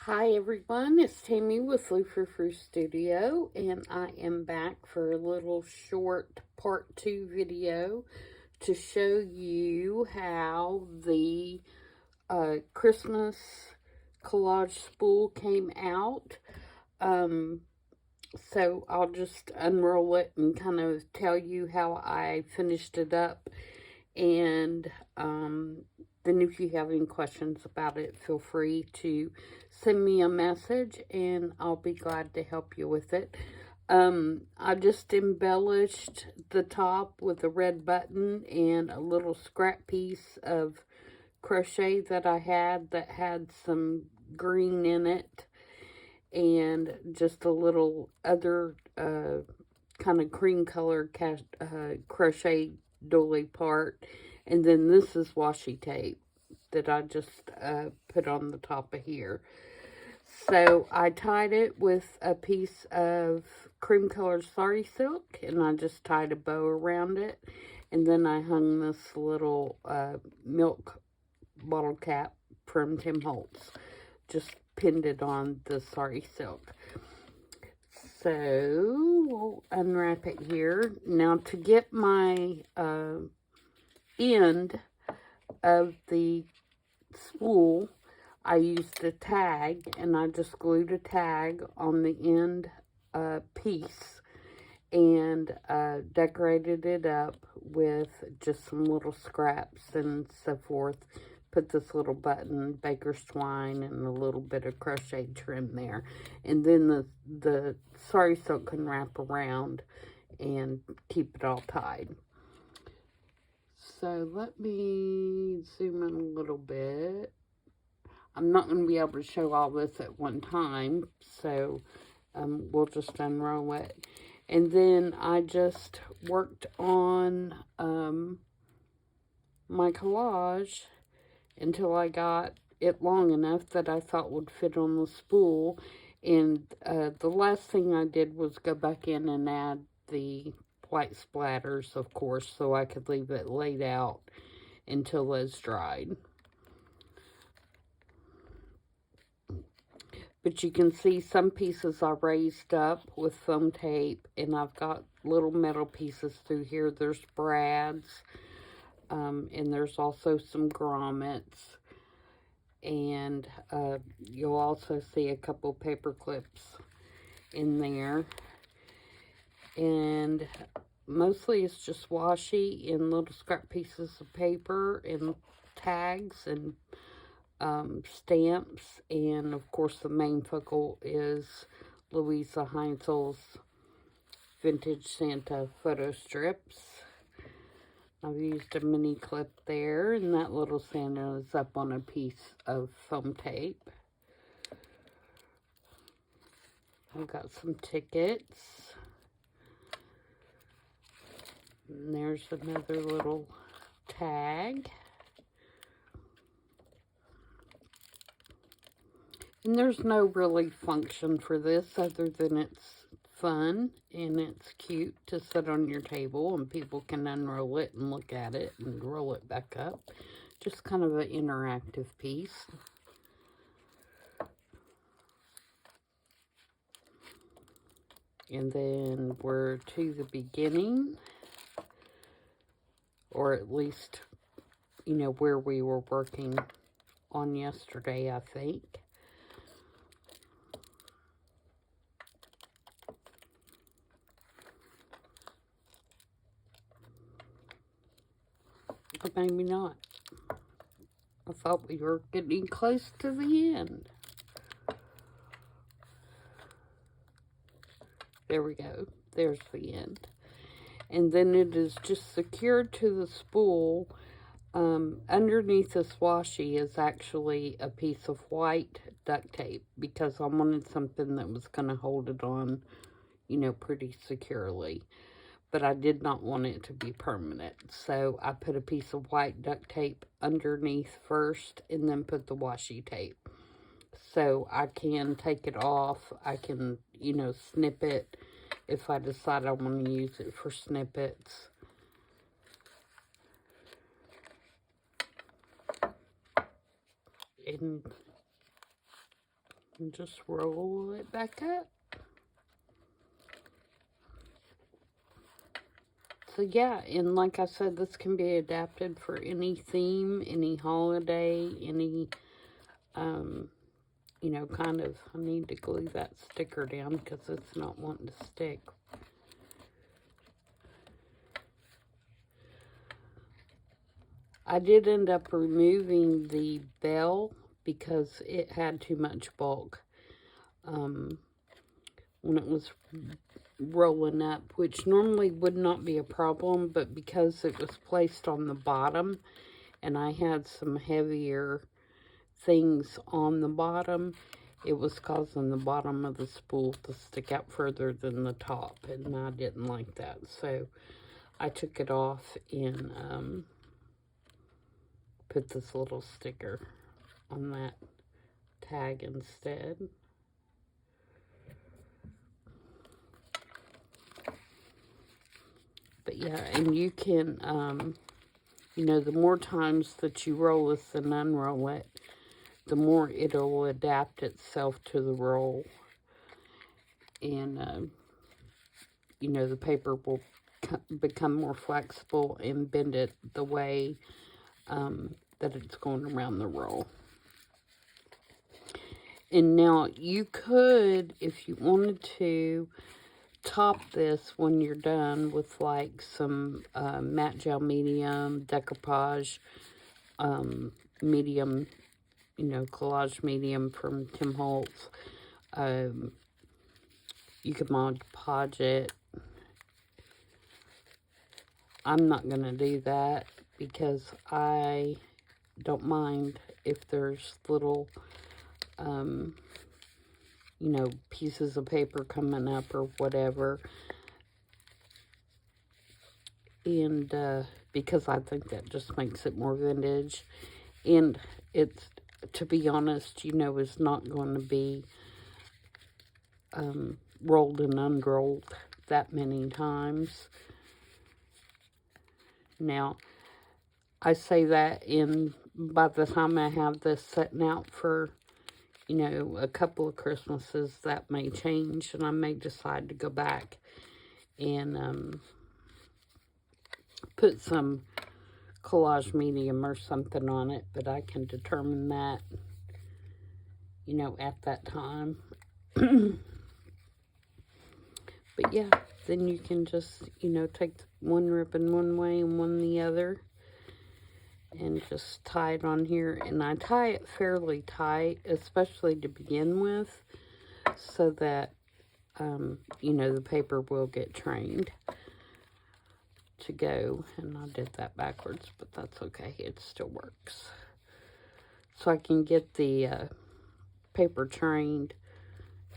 Hi everyone, it's Tammy with Frou-frou Studio, and I am back for a little short part 2 video to show you how the Christmas collage spool came out. So I'll just unroll it and kind of tell you how I finished it up, and then if you have any questions about it, feel free to send me a message and I'll be glad to help you with it. I just embellished the top with a red button and a little scrap piece of crochet that I had that had some green in it, and just a little other kind of cream color crochet doily part. And then this is washi tape that I just put on the top of here. So I tied it with a piece of cream colored sari silk, and I just tied a bow around it. And then I hung this little milk bottle cap from Tim Holtz. Just pinned it on the sari silk. So we'll unwrap it here. Now to get my end of the spool, I used a tag, and I just glued a tag on the end piece and decorated it up with just some little scraps and so forth. Put this little button, baker's twine, and a little bit of crochet trim there. And then the sari silk can wrap around and keep it all tied. So let me zoom in a little bit. I'm not going to be able to show all this at one time, so we'll just unroll it. And then I just worked on my collage until I got it long enough that I thought would fit on the spool. And the last thing I did was go back in and add the white splatters, of course, so I could leave it laid out until those dried. But you can see some pieces I raised up with foam tape, and I've got little metal pieces through here. There's brads, and there's also some grommets. And you'll also see a couple paper clips in there. And mostly it's just washi and little scrap pieces of paper and tags and stamps. And of course the main focal is Luiseheinzl's Vintage Santa photo strips. I've used a mini clip there, and that little Santa is up on a piece of foam tape. I've got some tickets. And there's another little tag. And there's no really function for this other than it's fun and it's cute to sit on your table and people can unroll it and look at it and roll it back up. Just kind of an interactive piece. And then we're to the beginning, or at least, you know, where we were working on yesterday, I think. But maybe not. I thought we were getting close to the end. There we go. There's the end. And then it is just secured to the spool. Underneath this washi is actually a piece of white duct tape because I wanted something that was going to hold it on, you know, pretty securely. But I did not want it to be permanent. So I put a piece of white duct tape underneath first and then put the washi tape. So I can take it off. I can, you know, snip it if I decide I want to use it for snippets. And And just roll it back up. So yeah, and like I said, this can be adapted for any theme, any holiday, any, you know, kind of, I need to glue that sticker down because it's not wanting to stick. I did end up removing the bell because it had too much bulk when it was rolling up, which normally would not be a problem, but because it was placed on the bottom and I had some heavier things on the bottom, it was causing the bottom of the spool to stick out further than the top, and I didn't like that, so I took it off and put this little sticker on that tag instead. But yeah, and you can, you know, the more times that you roll this and unroll it, the more it'll adapt itself to the roll. And, you know, the paper will become more flexible and bend it the way that it's going around the roll. And now you could, if you wanted to, top this when you're done with like some matte gel medium, decoupage medium, you know, collage medium from Tim Holtz. You could Mod Podge it. I'm not going to do that because I don't mind if there's little, you know, pieces of paper coming up or whatever. And because I think that just makes it more vintage. And it's, to be honest, you know, it's not going to be rolled and unrolled that many times. Now, I say that by the time I have this setting out for, you know, a couple of Christmases, that may change, and I may decide to go back and put some collage medium or something on it, but I can determine that, you know, at that time. But yeah, then you can just, you know, take one ribbon one way and one the other, and just tie it on here. And I tie it fairly tight, especially to begin with, so that, you know, the paper will get trained to go. And I did that backwards, but that's okay. It still works. So I can get the paper trained.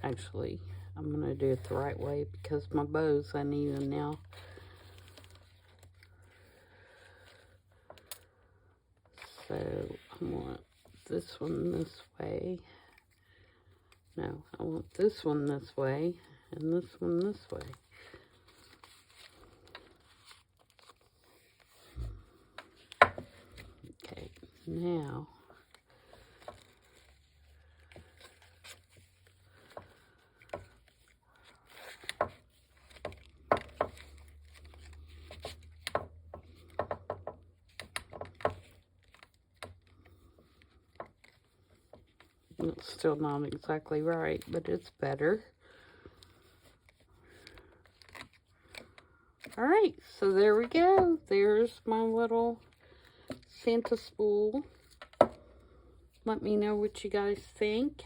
Actually, I'm going to do it the right way because my bow's uneven now. So I want this one this way. No, I want this one this way and this one this way. Okay, now it's still not exactly right, but it's better. Alright, so there we go. There's my little Santa spool. Let me know what you guys think.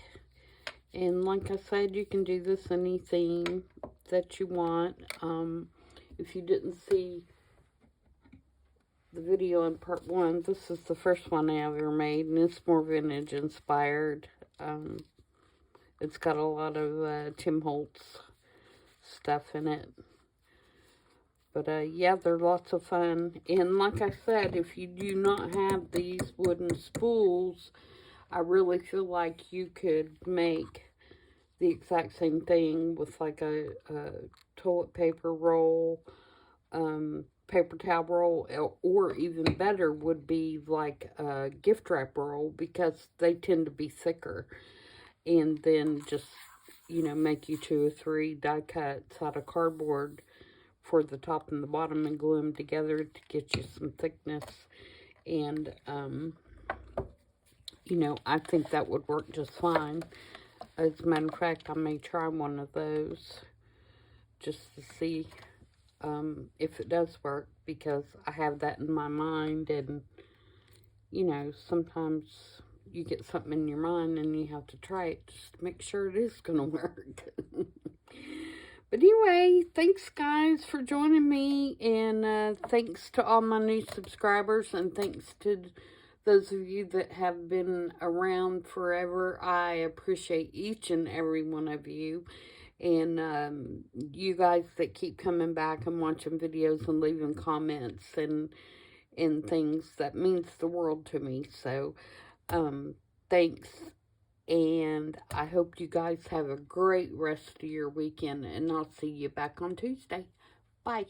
And like I said, you can do this any theme that you want. If you didn't see the video in part 1, this is the first one I ever made, and it's more vintage inspired. It's got a lot of Tim Holtz stuff in it. But yeah, they're lots of fun. And like I said, if you do not have these wooden spools, I really feel like you could make the exact same thing with like a toilet paper roll, paper towel roll, or even better would be like a gift wrap roll, because they tend to be thicker. and then just, you know, make you 2 or 3 die cuts out of cardboard for the top and the bottom and glue them together to get you some thickness. And, you know, I think that would work just fine. As a matter of fact, I may try one of those just to see if it does work, because I have that in my mind. And, you know, sometimes you get something in your mind and you have to try it just to make sure it is going to work. But anyway, thanks guys for joining me, and thanks to all my new subscribers, and thanks to those of you that have been around forever. I appreciate each and every one of you, and you guys that keep coming back and watching videos and leaving comments and things. That means the world to me. So thanks. And I hope you guys have a great rest of your weekend. And I'll see you back on Tuesday. Bye.